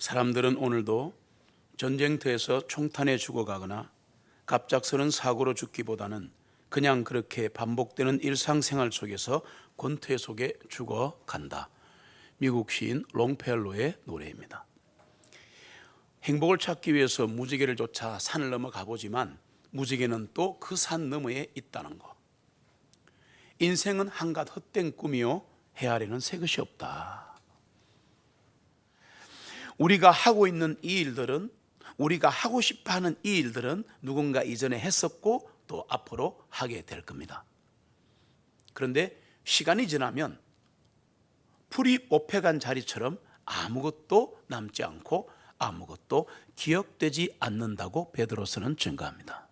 사람들은 오늘도 전쟁터에서 총탄에 죽어가거나 갑작스런 사고로 죽기보다는 그냥 그렇게 반복되는 일상생활 속에서 권태 속에 죽어간다. 미국 시인 롱펠로의 노래입니다. 행복을 찾기 위해서 무지개를 쫓아 산을 넘어 가보지만 무지개는 또 그 산 너머에 있다는 것. 인생은 한갓 헛된 꿈이요 헤아리는 새 것이 없다. 우리가 하고 있는 이 일들은, 우리가 하고 싶어하는 이 일들은 누군가 이전에 했었고 또 앞으로 하게 될 겁니다. 그런데 시간이 지나면 풀이 뽑혀간 자리처럼 아무것도 남지 않고 아무것도 기억되지 않는다고 베드로서는 증거합니다.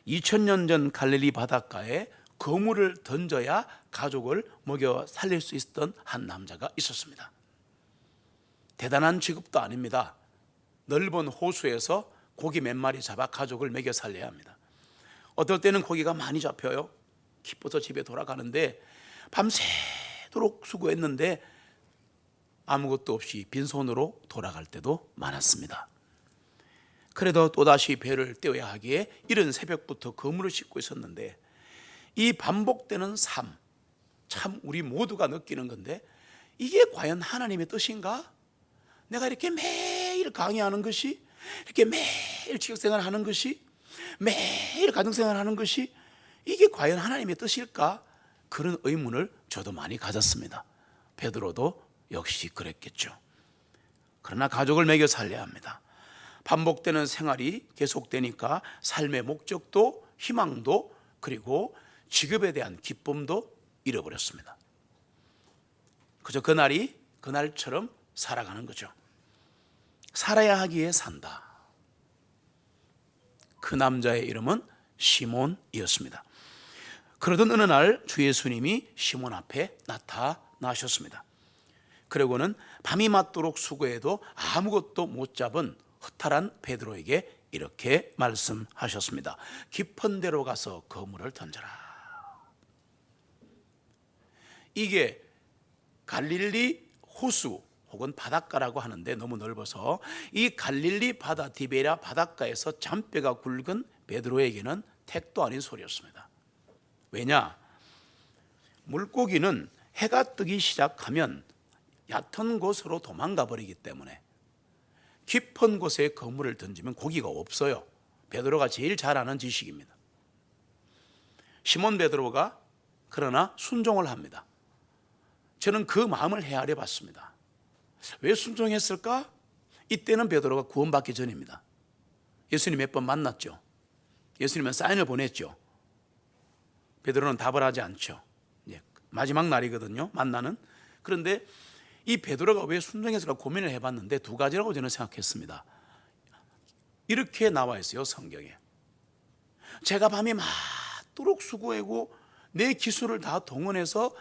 2000년 전 갈릴리 바닷가에 거물을 던져야 가족을 먹여 살릴 수 있었던 한 남자가 있었습니다. 대단한 직업도 아닙니다. 넓은 호수에서 고기 몇 마리 잡아 가족을 먹여 살려야 합니다. 어떨 때는 고기가 많이 잡혀요. 기뻐서 집에 돌아가는데 밤새도록 수고했는데 아무것도 없이 빈손으로 돌아갈 때도 많았습니다. 그래도 또다시 배를 떼어야 하기에 이른 새벽부터 그물을 싣고 있었는데 이 반복되는 삶, 참 우리 모두가 느끼는 건데 이게 과연 하나님의 뜻인가? 내가 이렇게 매일 강의하는 것이, 이렇게 매일 직업생활을 하는 것이, 매일 가정생활을 하는 것이 이게 과연 하나님의 뜻일까? 그런 의문을 저도 많이 가졌습니다. 베드로도 역시 그랬겠죠. 그러나 가족을 먹여 살려야 합니다. 반복되는 생활이 계속되니까 삶의 목적도 희망도 그리고 직업에 대한 기쁨도 잃어버렸습니다. 그저 그날이 그날처럼 살아가는 거죠. 살아야 하기에 산다. 그 남자의 이름은 시몬이었습니다. 그러던 어느 날 주 예수님이 시몬 앞에 나타나셨습니다. 그리고는 밤이 맞도록 수고해도 아무것도 못 잡은 허탈한 베드로에게 이렇게 말씀하셨습니다. 깊은 데로 가서 그물을 던져라. 이게 갈릴리 호수 혹은 바닷가라고 하는데 너무 넓어서 이 갈릴리 바다, 디베랴 바닷가에서 잔뼈가 굵은 베드로에게는 택도 아닌 소리였습니다. 왜냐? 물고기는 해가 뜨기 시작하면 얕은 곳으로 도망가 버리기 때문에 깊은 곳에 그물을 던지면 고기가 없어요. 베드로가 제일 잘 아는 지식입니다. 시몬 베드로가 그러나 순종을 합니다. 저는 그 마음을 헤아려 봤습니다. 왜 순종했을까? 이때는 베드로가 구원받기 전입니다. 예수님 몇 번 만났죠. 예수님은 사인을 보냈죠. 베드로는 답을 하지 않죠. 마지막 날이거든요, 만나는. 그런데 이 베드로가 왜 순종했을까 고민을 해봤는데 두 가지라고 저는 생각했습니다. 이렇게 나와 있어요, 성경에. 제가 밤이 맞도록 수고하고 내 기술을 다 동원해서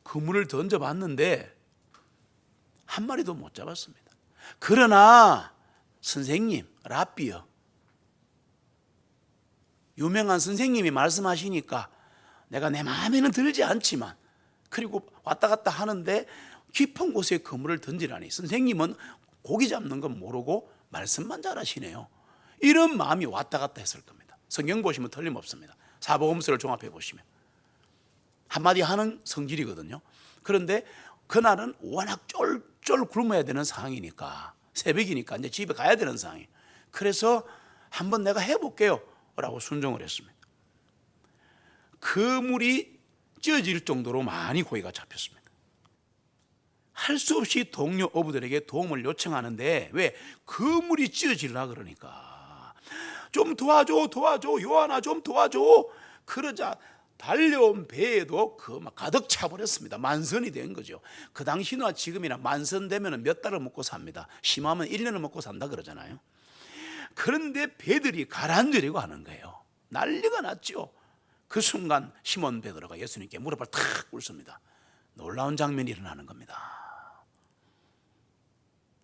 그물을 던져봤는데 한 마리도 못 잡았습니다. 그러나 선생님, 랍비요, 유명한 선생님이 말씀하시니까 내가 내 마음에는 들지 않지만 그리고 왔다 갔다 하는데 깊은 곳에 그물을 던지라니, 선생님은 고기 잡는 건 모르고 말씀만 잘하시네요. 이런 마음이 왔다 갔다 했을 겁니다. 성경 보시면 틀림없습니다. 사복음서를 종합해 보시면 한마디 하는 성질이거든요. 그런데 그날은 워낙 쫄쫄 굶어야 되는 상황이니까, 새벽이니까 이제 집에 가야 되는 상황이에요. 그래서 한번 내가 해볼게요 라고 순종을 했습니다. 그물이 찢어질 정도로 많이 고기가 잡혔습니다. 할 수 없이 동료 어부들에게 도움을 요청하는데 왜? 그물이 찢어지려고 그러니까. 좀 도와줘, 요한아 좀 도와줘. 그러자 달려온 배에도 막 가득 차버렸습니다. 만선이 된 거죠. 그 당시나 지금이나 만선 되면 몇 달을 먹고 삽니다. 심하면 1년을 먹고 산다 그러잖아요. 그런데 배들이 가라앉으려고 하는 거예요. 난리가 났죠. 그 순간 시몬 베드로가 예수님께 무릎을 탁 꿇습니다. 놀라운 장면이 일어나는 겁니다.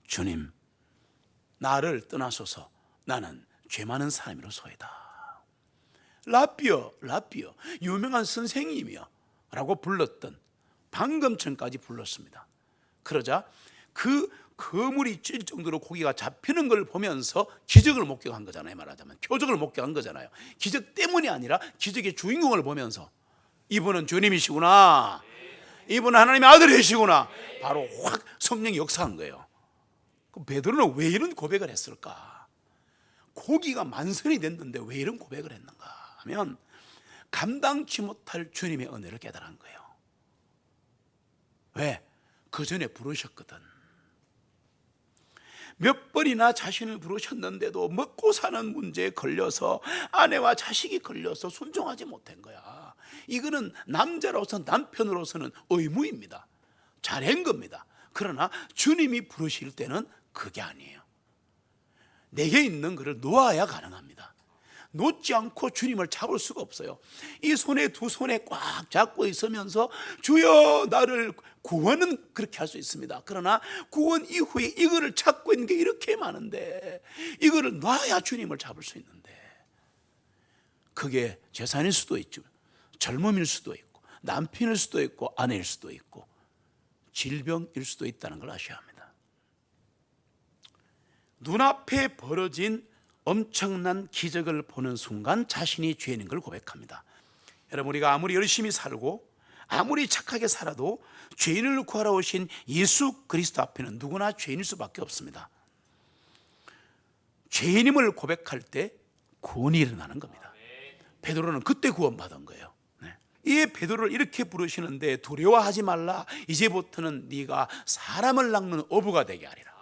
주님, 나를 떠나소서. 나는 죄 많은 사람이로소이다. 랍비여, 랍비여, 유명한 선생님이여 라고 불렀던, 방금 전까지 불렀습니다. 그러자 그 그물이 찔 정도로 고기가 잡히는 걸 보면서 기적을 목격한 거잖아요. 말하자면 표적을 목격한 거잖아요. 기적 때문이 아니라 기적의 주인공을 보면서 이분은 주님이시구나, 이분은 하나님의 아들이시구나, 바로 확 성령이 역사한 거예요. 그럼 베드로는 왜 이런 고백을 했을까? 고기가 만선이 됐는데 왜 이런 고백을 했는가 하면 감당치 못할 주님의 은혜를 깨달은 거예요. 왜? 그 전에 부르셨거든. 몇 번이나 자신을 부르셨는데도 먹고 사는 문제에 걸려서, 아내와 자식이 걸려서 순종하지 못한 거야. 이거는 남자로서, 남편으로서는 의무입니다. 잘한 겁니다. 그러나 주님이 부르실 때는 그게 아니에요. 내게 있는 것을 놓아야 가능합니다. 놓지 않고 주님을 잡을 수가 없어요. 이 손에 두 손에 꽉 잡고 있으면서 주여 나를 구원은 그렇게 할 수 있습니다. 그러나 구원 이후에 이거를 찾고 있는 게 이렇게 많은데 이거를 놔야 주님을 잡을 수 있는데, 그게 재산일 수도 있죠, 젊음일 수도 있고, 남편일 수도 있고, 아내일 수도 있고, 질병일 수도 있다는 걸 아셔야 합니다. 눈앞에 벌어진 엄청난 기적을 보는 순간 자신이 죄인인 걸 고백합니다. 여러분, 우리가 아무리 열심히 살고 아무리 착하게 살아도 죄인을 구하러 오신 예수 그리스도 앞에는 누구나 죄인일 수밖에 없습니다. 죄인임을 고백할 때 구원이 일어나는 겁니다. 베드로는 그때 구원받은 거예요. 이 베드로를 이렇게 부르시는데 두려워하지 말라, 이제부터는 네가 사람을 낚는 어부가 되게 하리라.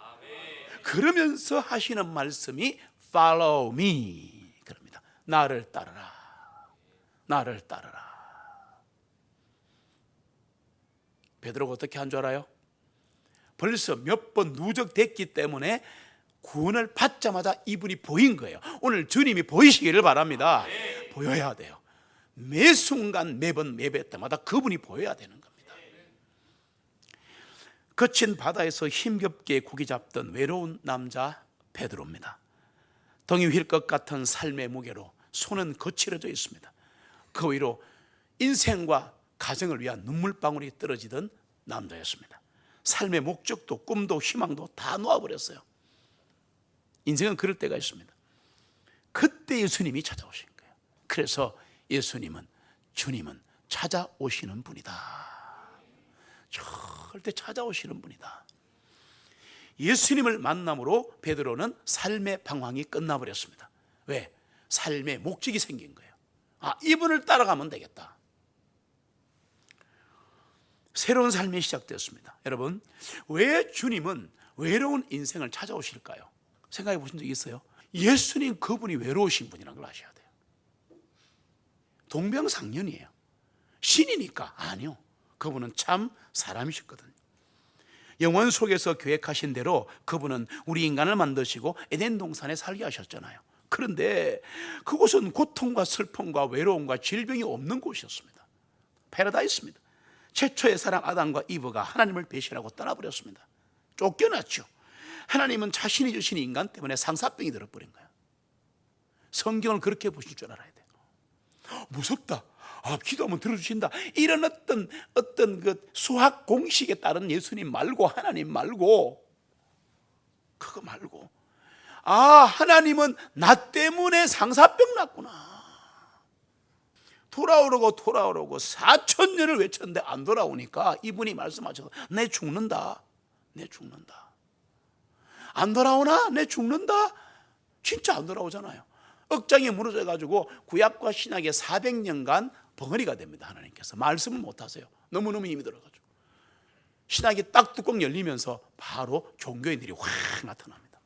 그러면서 하시는 말씀이 Follow me 그럽니다. 나를 따르라, 나를 따르라. 베드로가 어떻게 한 줄 알아요? 벌써 몇 번 누적됐기 때문에 구원을 받자마자 이분이 보인 거예요. 오늘 주님이 보이시기를 바랍니다. 보여야 돼요. 매 순간 매번 매배 때마다 그분이 보여야 되는 겁니다. 거친 바다에서 힘겹게 고기 잡던 외로운 남자 베드로입니다. 동이 휠 것 같은 삶의 무게로 손은 거칠어져 있습니다. 그 위로 인생과 가정을 위한 눈물방울이 떨어지던 남자였습니다. 삶의 목적도 꿈도 희망도 다 놓아버렸어요. 인생은 그럴 때가 있습니다. 그때 예수님이 찾아오신 거예요. 그래서 예수님은, 주님은 찾아오시는 분이다. 절대 찾아오시는 분이다. 예수님을 만남으로 베드로는 삶의 방황이 끝나버렸습니다. 왜? 삶의 목적이 생긴 거예요. 아, 이분을 따라가면 되겠다. 새로운 삶이 시작되었습니다. 여러분, 왜 주님은 외로운 인생을 찾아오실까요? 생각해 보신 적 있어요? 예수님 그분이 외로우신 분이라는 걸 아셔야 돼요. 동병상련이에요. 신이니까? 아니요, 그분은 참 사람이셨거든요. 영원 속에서 계획하신 대로 그분은 우리 인간을 만드시고 에덴 동산에 살게 하셨잖아요. 그런데 그곳은 고통과 슬픔과 외로움과 질병이 없는 곳이었습니다. 패러다이스입니다. 최초의 사람 아담과 이브가 하나님을 배신하고 떠나버렸습니다. 쫓겨났죠. 하나님은 자신이 주신 인간 때문에 상사병이 들어버린 거예요. 성경을 그렇게 보실 줄 알아야 돼요. 무섭다, 아, 기도하면 들어주신다, 이런 어떤 그 수학 공식에 따른 예수님 말고, 하나님 말고, 그거 말고, 아, 하나님은 나 때문에 상사병 났구나. 돌아오라고 4,000년을 외쳤는데 안 돌아오니까 이분이 말씀하셔서 내 죽는다, 내 죽는다. 안 돌아오나? 내 죽는다. 진짜 안 돌아오잖아요. 억장이 무너져가지고 구약과 신약의 400년간 벙어리가 됩니다. 하나님께서 말씀을 못하세요. 너무너무 힘이 들어가지고 신학이 딱 뚜껑 열리면서 바로 종교인들이 확 나타납니다.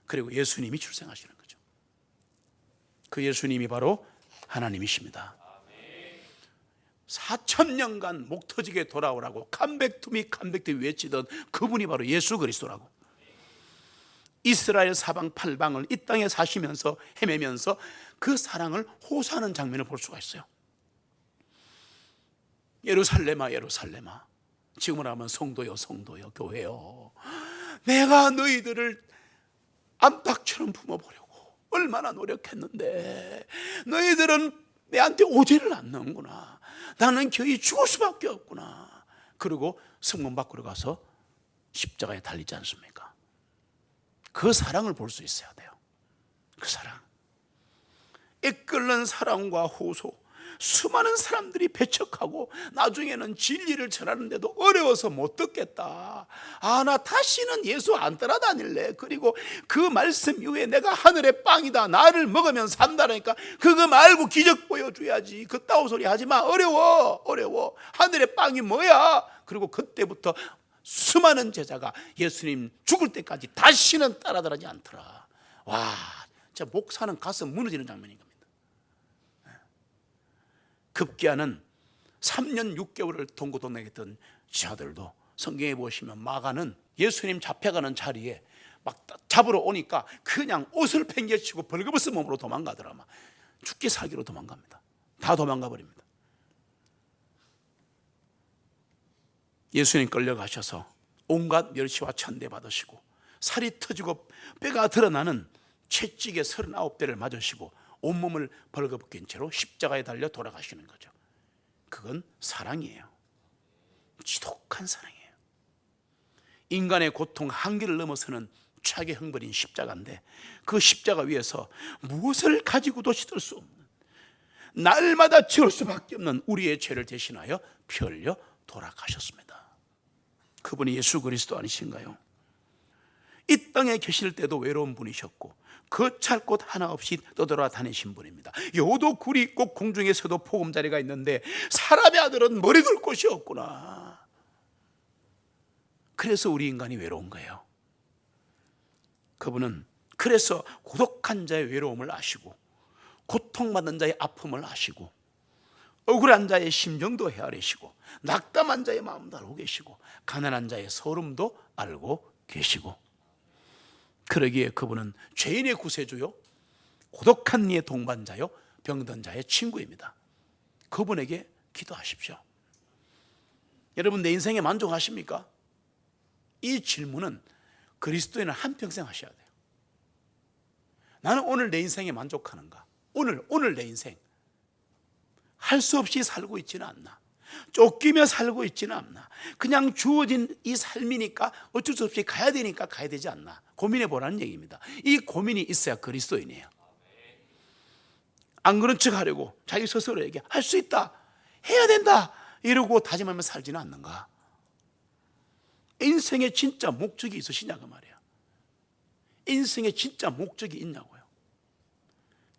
그리고 예수님이 출생하시는 거죠. 그 예수님이 바로 하나님이십니다. 4,000년간 목 터지게 돌아오라고 컴백투미 외치던 그분이 바로 예수 그리스도라고. 이스라엘 사방 팔방을 이 땅에 사시면서 헤매면서 그 사랑을 호소하는 장면을 볼 수가 있어요. 예루살렘아 예루살렘아, 지금으로 하면 성도요 성도요 교회요, 내가 너희들을 안팎처럼 품어보려고 얼마나 노력했는데 너희들은 내한테 오지를 않는구나. 나는 거의 죽을 수밖에 없구나. 그리고 성문 밖으로 가서 십자가에 달리지 않습니까? 그 사랑을 볼 수 있어야 돼요. 그 사랑, 이끌는 사랑과 호소, 수많은 사람들이 배척하고 나중에는 진리를 전하는데도 어려워서 못 듣겠다. 나 다시는 예수 안 따라다닐래. 그리고 그 말씀 이후에 내가 하늘의 빵이다, 나를 먹으면 산다니까 그거 말고 기적 보여줘야지. 그따위 소리 하지마. 어려워. 하늘의 빵이 뭐야? 그리고 그때부터 수많은 제자가 예수님 죽을 때까지 다시는 따라다니지 않더라. 와, 진짜 목사는 가슴 무너지는 장면인 겁니다. 급기야는 3년 6개월을 동고동락했던 지하들도 성경에 보시면 마가는 예수님 잡혀가는 자리에 막 잡으러 오니까 그냥 옷을 팽개치고 벌거벗은 몸으로 도망가더라. 막 죽기 살기로 도망갑니다. 다 도망가 버립니다. 예수님 끌려가셔서 온갖 멸시와 천대 받으시고 살이 터지고 뼈가 드러나는 채찍에 39대를 맞으시고 온몸을 벌거벗긴 채로 십자가에 달려 돌아가시는 거죠. 그건 사랑이에요. 지독한 사랑이에요. 인간의 고통 한계를 넘어서는 최악의 형벌인 십자가인데, 그 십자가 위에서 무엇을 가지고도 씻을 수 없는, 날마다 지을 수밖에 없는 우리의 죄를 대신하여 피 흘려 돌아가셨습니다. 그분이 예수 그리스도 아니신가요? 이 땅에 계실 때도 외로운 분이셨고 거찰 곳 하나 없이 떠돌아다니신 분입니다. 여도 굴이 있고 공중에서도 보금자리가 있는데 사람의 아들은 머리 둘 곳이 없구나. 그래서 우리 인간이 외로운 거예요. 그분은 그래서 고독한 자의 외로움을 아시고 고통받는 자의 아픔을 아시고 억울한 자의 심정도 헤아리시고 낙담한 자의 마음도 알고 계시고 가난한 자의 서름도 알고 계시고, 그러기에 그분은 죄인의 구세주요, 고독한 이의 동반자요, 병든 자의 친구입니다. 그분에게 기도하십시오. 여러분, 내 인생에 만족하십니까? 이 질문은 그리스도인은 한평생 하셔야 돼요. 나는 오늘 내 인생에 만족하는가? 오늘 내 인생 할 수 없이 살고 있지는 않나? 쫓기며 살고 있지는 않나? 그냥 주어진 이 삶이니까 어쩔 수 없이 가야 되니까 가야 되지 않나? 고민해 보라는 얘기입니다. 이 고민이 있어야 그리스도인이에요. 안 그런 척 하려고 자기 스스로에게 할 수 있다, 해야 된다 이러고 다짐하며 살지는 않는가? 인생에 진짜 목적이 있으시냐고 말이에요. 인생에 진짜 목적이 있냐고요.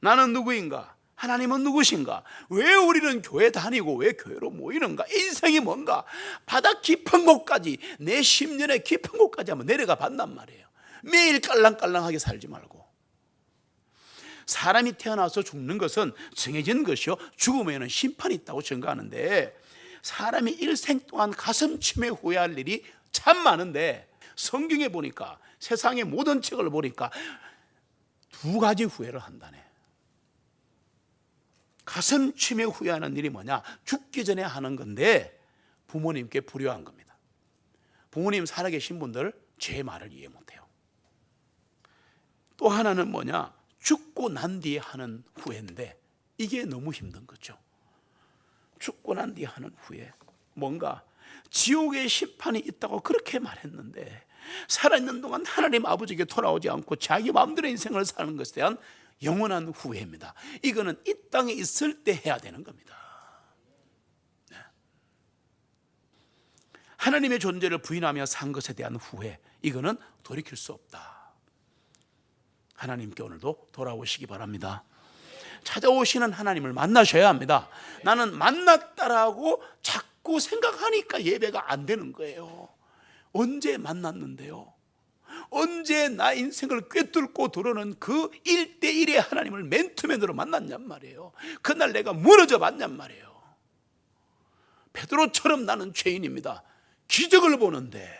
나는 누구인가? 하나님은 누구신가? 왜 우리는 교회 다니고 왜 교회로 모이는가? 인생이 뭔가? 바다 깊은 곳까지, 내 심년의 깊은 곳까지 한번 내려가 봤단 말이에요. 매일 깔랑깔랑하게 살지 말고. 사람이 태어나서 죽는 것은 정해진 것이요, 죽으면 심판이 있다고 증거하는데, 사람이 일생 동안 가슴치며 후회할 일이 참 많은데, 성경에 보니까, 세상의 모든 책을 보니까 두 가지 후회를 한다네. 가슴 치며 후회하는 일이 뭐냐? 죽기 전에 하는 건데 부모님께 불효한 겁니다. 부모님 살아계신 분들 제 말을 이해 못해요. 또 하나는 뭐냐? 죽고 난 뒤에 하는 후회인데 이게 너무 힘든 거죠. 죽고 난 뒤에 하는 후회, 뭔가 지옥의 심판이 있다고 그렇게 말했는데 살아있는 동안 하나님 아버지에게 돌아오지 않고 자기 마음대로 인생을 사는 것에 대한 영원한 후회입니다. 이거는 이 땅에 있을 때 해야 되는 겁니다. 하나님의 존재를 부인하며 산 것에 대한 후회, 이거는 돌이킬 수 없다. 하나님께 오늘도 돌아오시기 바랍니다. 찾아오시는 하나님을 만나셔야 합니다. 나는 만났다라고 자꾸 생각하니까 예배가 안 되는 거예요. 언제 만났는데요? 언제 나 인생을 꿰뚫고 들어오는 그 1대1의 하나님을 맨투맨으로 만났냔 말이에요. 그날 내가 무너져 봤냔 말이에요. 베드로처럼 나는 죄인입니다. 기적을 보는데,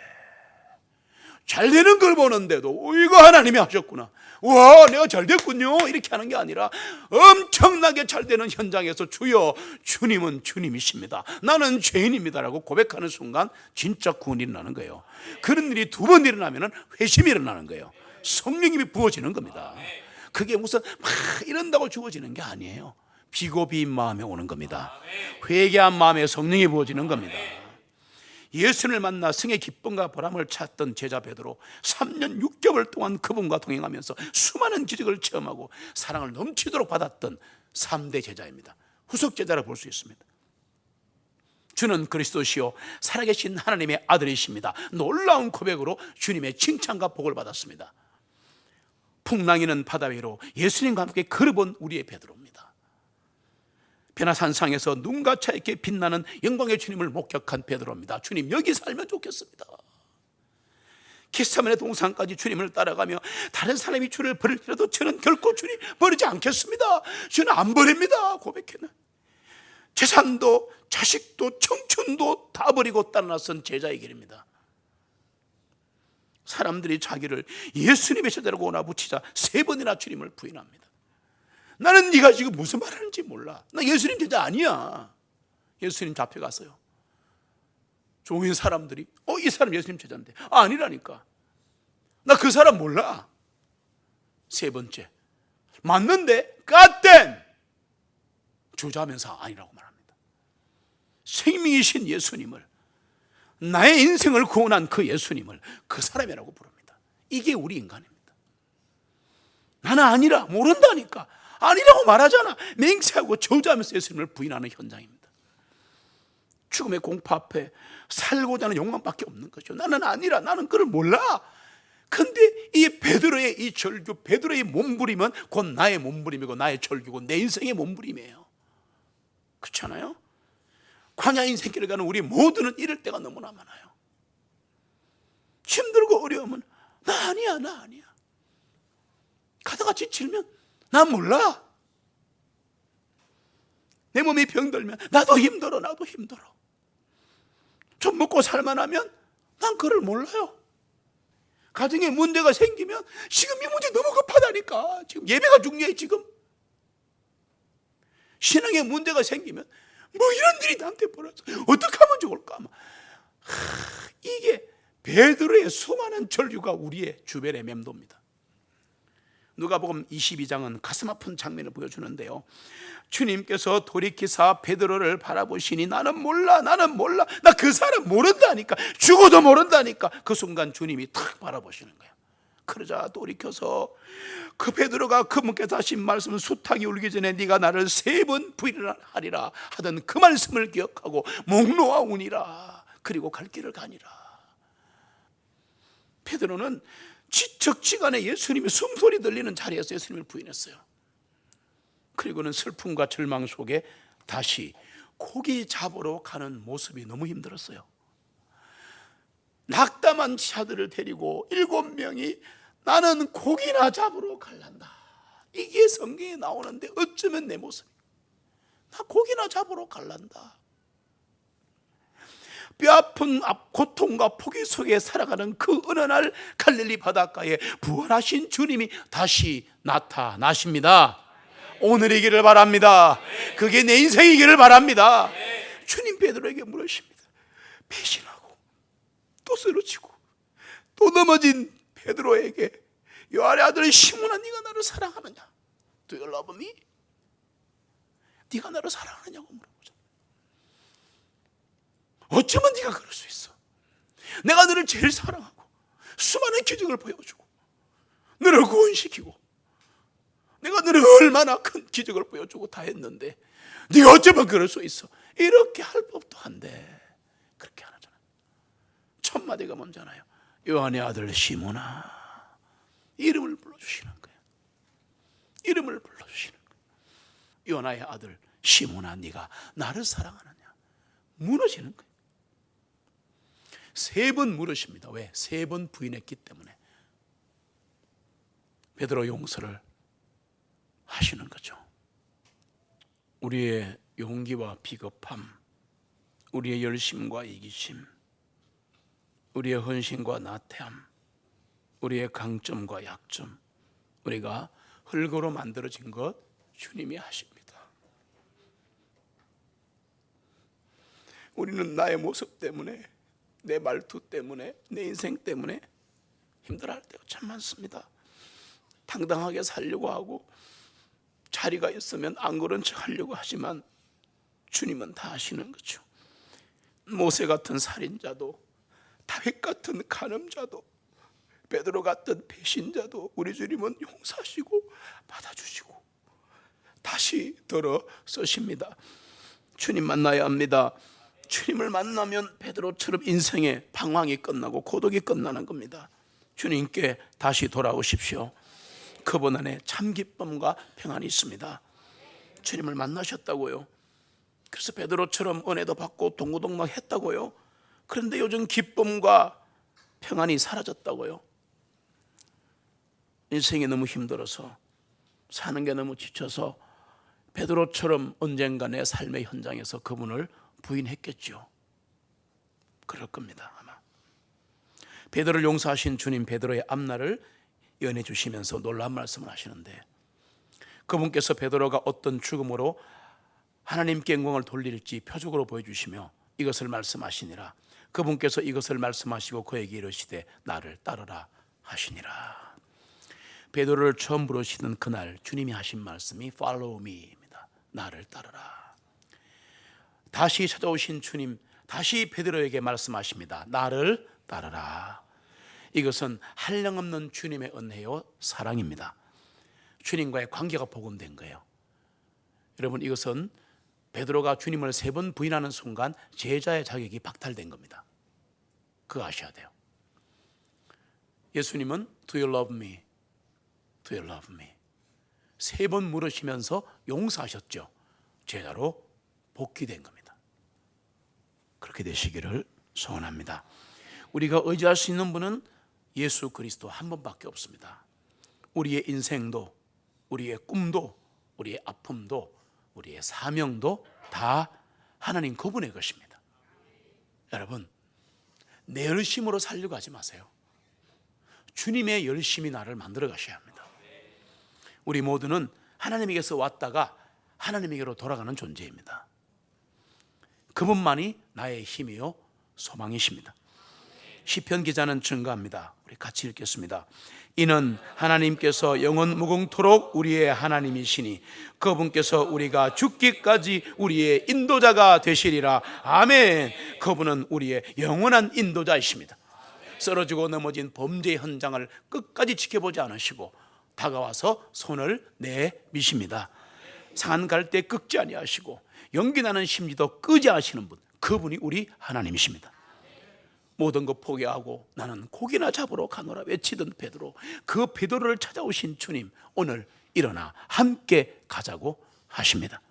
잘 되는 걸 보는데도 이거 하나님이 하셨구나, 와 내가 잘 됐군요, 이렇게 하는 게 아니라 엄청나게 잘 되는 현장에서 주여 주님은 주님이십니다, 나는 죄인입니다라고 고백하는 순간 진짜 구원이 일어나는 거예요. 그런 일이 두 번 일어나면 회심이 일어나는 거예요. 성령님이 부어지는 겁니다. 그게 무슨 막 이런다고 주어지는 게 아니에요. 비고 비인 마음에 오는 겁니다. 회개한 마음에 성령이 부어지는 겁니다. 예수님을 만나 승의 기쁨과 보람을 찾던 제자 베드로, 3년 6개월 동안 그분과 동행하면서 수많은 기적을 체험하고 사랑을 넘치도록 받았던 3대 제자입니다. 후속 제자라 볼 수 있습니다. 주는 그리스도시요 살아계신 하나님의 아들이십니다. 놀라운 고백으로 주님의 칭찬과 복을 받았습니다. 풍랑이는 바다 위로 예수님과 함께 걸어본 우리의 베드로입니다. 변화산상에서 눈과 차있게 빛나는 영광의 주님을 목격한 베드로입니다. 주님 여기 살면 좋겠습니다. 겟세마네 동산까지 주님을 따라가며 다른 사람이 주를 버릴지라도 저는 결코 주님 버리지 않겠습니다. 저는 안 버립니다 고백했는, 재산도 자식도 청춘도 다 버리고 따라 나선 제자의 길입니다. 사람들이 자기를 예수님의 제자라고 오나붙이자 3번이나 주님을 부인합니다. 나는 네가 지금 무슨 말 하는지 몰라. 나 예수님 제자 아니야. 예수님 잡혀가서요, 종인 사람들이 이 사람 예수님 제자인데, 아니라니까. 나 그 사람 몰라. 3번째, 맞는데 갓된 주저하면서 아니라고 말합니다. 생명이신 예수님을, 나의 인생을 구원한 그 예수님을 그 사람이라고 부릅니다. 이게 우리 인간입니다. 나는 아니라, 모른다니까. 아니라고 말하잖아. 맹세하고 저주하면서 예수님을 부인하는 현장입니다. 죽음의 공포 앞에 살고자 하는 욕망밖에 없는 거죠. 나는 아니라, 나는 그걸 몰라. 근데 이 베드로의 이 절규, 베드로의 몸부림은 곧 나의 몸부림이고 나의 절규고 내 인생의 몸부림이에요. 그렇잖아요? 광야 인생길을 가는 우리 모두는 이럴 때가 너무나 많아요. 힘들고 어려우면 나 아니야, 나 아니야. 가다가 지치면 난 몰라. 내 몸이 병들면 나도 힘들어, 나도 힘들어. 좀 먹고 살만하면 난 그걸 몰라요. 가정에 문제가 생기면 지금 이 문제 너무 급하다니까. 지금 예배가 중요해. 지금 신앙에 문제가 생기면 뭐 이런 일이 나한테 벌어져, 어떻게 하면 좋을까. 이게 베드로의 수많은 절규가 우리의 주변에 맴돕니다. 누가복음 22장은 가슴 아픈 장면을 보여주는데요, 주님께서 돌이키사 베드로를 바라보시니 나는 몰라, 나는 몰라. 나 그 사람 모른다니까. 죽어도 모른다니까. 그 순간 주님이 탁 바라보시는 거예요. 그러자 돌이켜서 그 베드로가 그분께서 하신 말씀은 수탉이 울기 전에 네가 나를 3번 부인하리라 하던 그 말씀을 기억하고 목 놓아 우니라. 그리고 갈 길을 가니라. 베드로는 지척지간에 예수님이 숨소리 들리는 자리에서 예수님을 부인했어요. 그리고는 슬픔과 절망 속에 다시 고기 잡으러 가는 모습이 너무 힘들었어요. 낙담한 자들을 데리고 7명이 나는 고기나 잡으러 갈란다. 이게 성경에 나오는데 어쩌면 내 모습, 나 고기나 잡으러 갈란다. 뼈아픈 고통과 포기 속에 살아가는 그 어느 날 갈릴리 바닷가에 부활하신 주님이 다시 나타나십니다. 오늘이기를 바랍니다. 그게 내 인생이기를 바랍니다. 주님 베드로에게 물으십니다. 배신하고 또 쓰러지고 또 넘어진 베드로에게 요한의 아들 시몬아, 네가 나를 사랑하느냐? Do you love me? 네가 나를 사랑하느냐고 물어보죠. 어쩌면 네가 그럴 수 있어. 내가 너를 제일 사랑하고 수많은 기적을 보여주고 너를 구원시키고 내가 너를 얼마나 큰 기적을 보여주고 다 했는데 네가 어쩌면 그럴 수 있어. 이렇게 할 법도 한데 그렇게 안 하잖아요. 첫 마디가 뭔잖아요. 요한의 아들 시몬아, 이름을 불러주시는 거예요. 이름을 불러주시는 거예요. 요한의 아들 시몬아, 네가 나를 사랑하느냐? 물으시는 거예요. 3번 물으십니다. 왜? 3번 부인했기 때문에. 베드로 용서를 하시는 거죠. 우리의 용기와 비겁함, 우리의 열심과 이기심, 우리의 헌신과 나태함, 우리의 강점과 약점, 우리가 흙으로 만들어진 것 주님이 하십니다. 우리는 나의 모습 때문에, 내 말투 때문에, 내 인생 때문에 힘들어할 때가 참 많습니다. 당당하게 살려고 하고 자리가 있으면 안 그런 척 하려고 하지만 주님은 다 아시는 거죠. 모세 같은 살인자도, 다윗 같은 간음자도, 베드로 같은 배신자도 우리 주님은 용서하시고 받아주시고 다시 들어 서십니다. 주님 만나야 합니다. 주님을 만나면 베드로처럼 인생의 방황이 끝나고 고독이 끝나는 겁니다. 주님께 다시 돌아오십시오. 그분 안에 참 기쁨과 평안이 있습니다. 주님을 만나셨다고요. 그래서 베드로처럼 은혜도 받고 동고동락 했다고요. 그런데 요즘 기쁨과 평안이 사라졌다고요. 인생이 너무 힘들어서, 사는 게 너무 지쳐서 베드로처럼 언젠가 내 삶의 현장에서 그분을 부인했겠죠. 그럴 겁니다. 아마 베드로를 용서하신 주님, 베드로의 앞날을 연해 주시면서 놀라운 말씀을 하시는데, 그분께서 베드로가 어떤 죽음으로 하나님께 영광을 돌릴지 표적으로 보여주시며 이것을 말씀하시니라. 그분께서 이것을 말씀하시고 그에게 이르시되 나를 따르라 하시니라. 베드로를 처음 부르시는 그날 주님이 하신 말씀이 Follow me입니다. 나를 따르라. 다시 찾아오신 주님, 다시 베드로에게 말씀하십니다. 나를 따르라. 이것은 한량없는 주님의 은혜요 사랑입니다. 주님과의 관계가 복음된 거예요. 여러분, 이것은 베드로가 주님을 3번 부인하는 순간 제자의 자격이 박탈된 겁니다. 그거 아셔야 돼요. 예수님은 Do you love me? Do you love me? 3번 물으시면서 용서하셨죠. 제자로 복귀된 겁니다. 그렇게 되시기를 소원합니다. 우리가 의지할 수 있는 분은 예수 그리스도 한 분밖에 없습니다. 우리의 인생도, 우리의 꿈도, 우리의 아픔도, 우리의 사명도 다 하나님 그분의 것입니다. 여러분, 내 열심으로 살려고 하지 마세요. 주님의 열심이 나를 만들어 가셔야 합니다. 우리 모두는 하나님에게서 왔다가 하나님에게로 돌아가는 존재입니다. 그분만이 나의 힘이요 소망이십니다. 시편 기자는 증거합니다. 우리 같이 읽겠습니다. 이는 하나님께서 영원 무궁토록 우리의 하나님이시니 그분께서 우리가 죽기까지 우리의 인도자가 되시리라. 아멘. 그분은 우리의 영원한 인도자이십니다. 쓰러지고 넘어진 범죄 현장을 끝까지 지켜보지 않으시고 다가와서 손을 내미십니다. 상한 갈대 꺾지 아니하시고 연기 나는 심지도 끄지 않으시는 분, 그분이 우리 하나님이십니다. 모든 것 포기하고 나는 고기나 잡으러 가노라 외치던 베드로, 그 베드로를 찾아오신 주님, 오늘 일어나 함께 가자고 하십니다.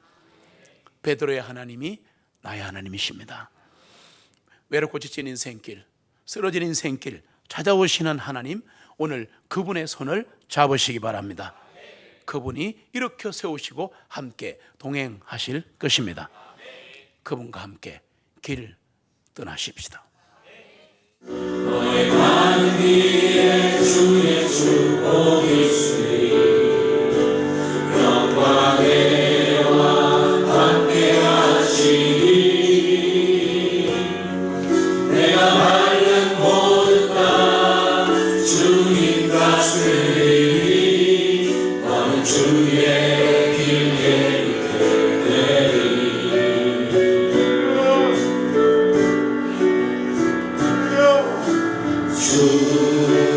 베드로의 하나님이 나의 하나님이십니다. 외롭고 지친 인생길, 쓰러진 인생길 찾아오시는 하나님, 오늘 그분의 손을 잡으시기 바랍니다. 그분이 일으켜 세우시고 함께 동행하실 것입니다. 그분과 함께 길 떠나십시다. 너의 관 위에 주의 축복이 있으리 영광에와 함께 하시리 내가 밟는 모든 땅 주님 다스리리 너는 주의 길에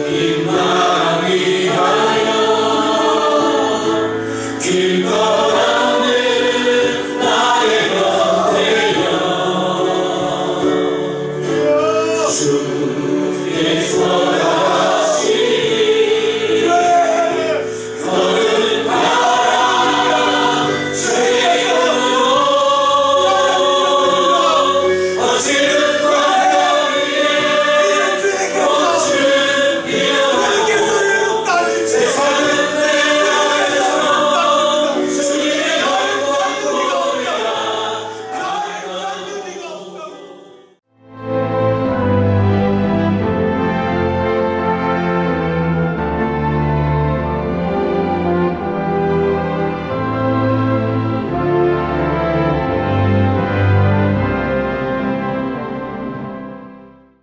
주님만 위하여 길 걸어가는 나의 것 되어